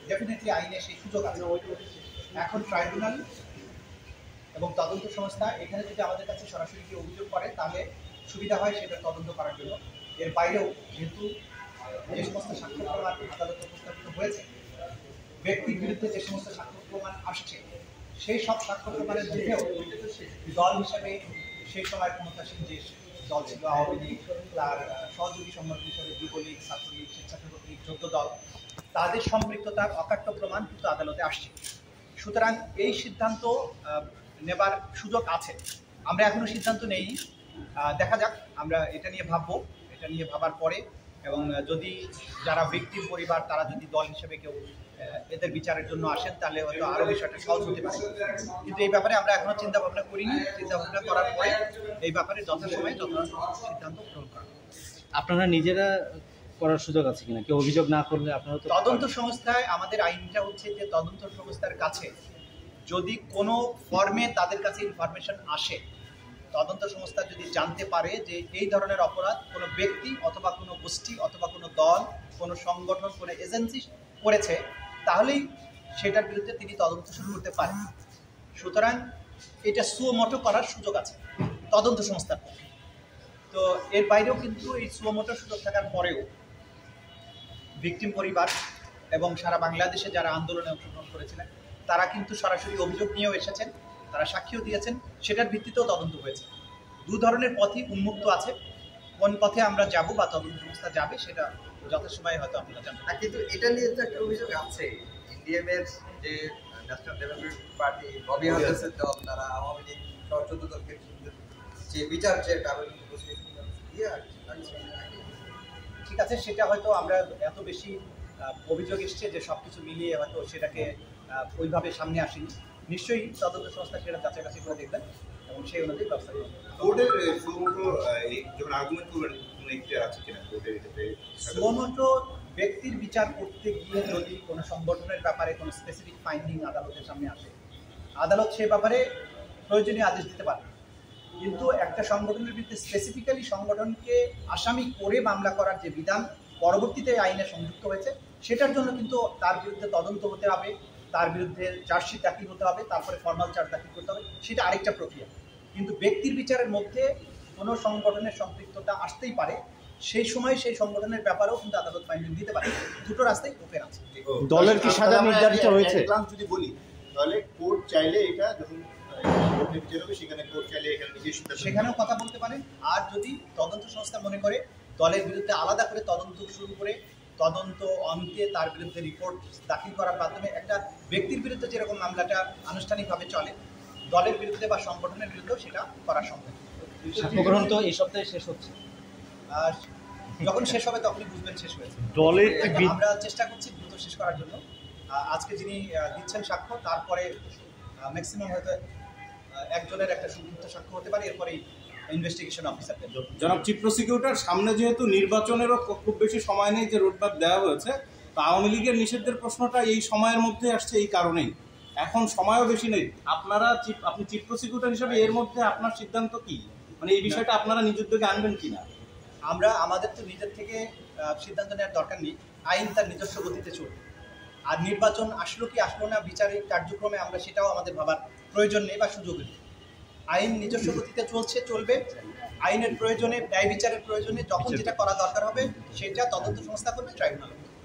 Definitely আইনে সেই সুযোগ আছে। এখন ট্রাইব্যুনাল এবং তদন্ত সংস্থা এখানে যদি আমাদের কাছে সরাসরি কি অভিযোগ করে তাহলে সুবিধা হয় সেটা তদন্ত করার জন্য। এর বাইরেও যেহেতু যে সমস্ত সাক্ষ্য প্রমাণ আদালতে উপস্থাপিত হয়েছে, ব্যক্তির বিরুদ্ধে যে সমস্ত সাক্ষ্য প্রমাণ আসছে, সেই সব সাক্ষ্য প্রমাণের মধ্যেও দল হিসেবে সেই সময় ক্ষমতাসীন যে দল ছিল আওয়ামী লীগ, তার সহযোগী সংগঠন হিসেবে যুবলীগ, ছাত্রলীগ, স্বেচ্ছাসেবক লীগ, 14 দল, তাদের সম্পৃক্ততার অকাট্য প্রমাণ কিন্তু আদালতে আসছে। সুতরাং এই সিদ্ধান্ত নেবার সুযোগ আছে। আমরা এখনো সিদ্ধান্ত নেই, দেখা যাক, আমরা এটা নিয়ে ভাববো। এটা নিয়ে ভাবার পরে এবং যদি যারা ব্যক্তির পরিবার তারা যদি দল হিসেবে কেউ এদের বিচারের জন্য আসেন তাহলে হয়তো আরও বিষয়টা সহজ হতে পারে। কিন্তু এই ব্যাপারে আমরা এখনো চিন্তা ভাবনা করিনি। চিন্তা ভাবনা করার পরে এই ব্যাপারে যথাসময়ে সিদ্ধান্ত গ্রহণ করা। আপনারা নিজেরা করার সুযোগ আছে কিনা? কেউ অভিযোগ না করলে আপনারা তো তদন্ত সংস্থায় আমাদের আইনটা হচ্ছে যে তদন্ত সংস্থার কাছে যদি কোনো ফর্মে তাদের কাছে ইনফরমেশন আসে, তদন্ত সংস্থা যদি জানতে পারে যে এই ধরনের অপরাধ কোনো ব্যক্তি অথবা কোনো গোষ্ঠী অথবা কোনো দল, কোনো সংগঠন, কোনো এজেন্সি করেছে, তাহলেই সেটার বিরুদ্ধে তিনি তদন্ত শুরু করতে পারেন। সুতরাং এটা সুমোটো করার সুযোগ আছে তদন্ত সংস্থার পক্ষে। তো এর বাইরেও কিন্তু এই সুমোটো সুযোগ থাকার পরেও ভিকটিম পরিবার এবং সারা বাংলাদেশে যারা আন্দোলনে অংশগ্রহণ করেছিলেন তারা কিন্তু সরাসরি অভিযোগ নিয়েও এসেছেন, তারা সাক্ষীও দিয়েছেন, সেটার ভিত্তিতেও তদন্ত হয়েছে। দু ধরনের পথই উন্মুক্ত আছে। কোন পথে আমরা যাব বা তদন্ত সংস্থা যাবে সেটা যথাসময়ে হয়তো আপনারা জানবেন। কিন্তু এটা নিয়ে তো একটা অভিযোগ আছে, ইন্ডিয়ানের যে ন্যাশনাল ডেভেলপমেন্ট পার্টি ববি হাজারের দল, তারা আওয়ামী লীগ সহ 14 দলকে যে বিচার যে আবেদন করেছে, ঠিক আছে, সেটা হয়তো আমরা এত বেশি অভিযোগ এসছে যে সব কিছু মিলিয়ে হয়তো সেটাকে ওইভাবে সামনে আসেনি। নিশ্চয়ই তদন্ত সংস্থা সেটা যাচাই বাছাই করে দেখবেন এবং সেই অনুযায়ী ব্যবস্থা করবেন। কোর্টের সুমোটো যখন আর্গুমেন্ট করবেন কোনো একটা আছে কিনা কোর্টের ক্ষেত্রে? সুমোটো ব্যক্তির বিচার করতে গিয়ে যদি কোনো সংগঠনের ব্যাপারে কোনো স্পেসিফিক ফাইন্ডিং আদালতের সামনে আসে, আদালত সে ব্যাপারে প্রয়োজনীয় আদেশ দিতে পারে। কিন্তু একটা সংগঠনের বিরুদ্ধে স্পেসিফিক্যালি সংগঠনকে আসামি করে মামলা করার যে বিধান পরবর্তীতে আইনে সংযুক্ত হয়েছে, সেটার জন্য কিন্তু তার বিরুদ্ধে তদন্ত হতে হবে, তার বিরুদ্ধে চার্জশিট দাখিল হতে হবে, তারপরে ফর্মাল চার্জ দাখিল করতে হবে, সেটা আরেকটা প্রক্রিয়া। কিন্তু ব্যক্তির বিচারের মধ্যে কোনো সংগঠনের সম্পৃক্ততা আসতেই পারে, সেই সময় সেই সংগঠনের ব্যাপারেও কিন্তু আদালত ফাইন্ডিং দিতে পারে। দুটো রাস্তায় ওপেন আছে। দলের কি সাজা নির্ধারিত হয়েছে? যদি বলি তাহলে কোর্ট চাইলে এটা যখন সেখানেও কথা বলতে পারেন। আর যদি তদন্ত সংস্থা মনে করে দলের বিরুদ্ধে আলাদা করে তদন্ত শুরু করে তদন্ত অন্তে তার বিরুদ্ধে রিপোর্ট দাখিল করার মাধ্যমে একটা ব্যক্তির বিরুদ্ধে যেরকম মামলাটা আনুষ্ঠানিকভাবে চলে, দলের বিরুদ্ধে বা সংগঠনের বিরুদ্ধেও সেটা করা সম্ভব। সাক্ষ্য গ্রহণ তো এই সপ্তাহে শেষ হচ্ছে, আর যখন শেষ হবে তখনই বুঝবেন শেষ হয়েছে। দলের আমরা চেষ্টা করছি দ্রুত শেষ করার জন্য। আজকে যিনি দিচ্ছেন সাক্ষ্য, তারপরে ম্যাক্সিমাম হয়তো একজনের একটা সংযুক্ত সাক্ষ্য হতে পারে, এরপরেই ইনভেস্টিগেশন অফিসারদের। জনাব চিফ প্রসিকিউটর, সামনে যেহেতু নির্বাচনেরও খুব বেশি সময় নেই যে রোডম্যাপ দেওয়া হয়েছে, তো আওয়ামী লীগের নিষেধের প্রশ্নটা এই সময়ের মধ্যে আসছে এই কারণেই, এখন সময়ও বেশি নেই। আপনি চিফ প্রসিকিউটর হিসেবে এর মধ্যে আপনার সিদ্ধান্ত কি, মানে এই বিষয়টা আপনারা নিজ উদ্যোগে আনবেন কিনা? আমরা আমাদের তো নিজের থেকে সিদ্ধান্ত নেওয়ার দরকার নেই, আইন তার নিজস্ব গতিতে চলবে। আর নির্বাচন আসলো কি আসলো না বিচারিক কার্যক্রমে আমরা সেটাও আমাদের ভাবার প্রয়োজন নেই বা সুযোগ নেই। আইন নিজস্ব গতিতে চলবে। আইনের প্রয়োজনে, ন্যায় বিচারের প্রয়োজনে যখন যেটা করা দরকার হবে সেটা তদন্ত সংস্থা করবে, ট্রাইব্যুনাল।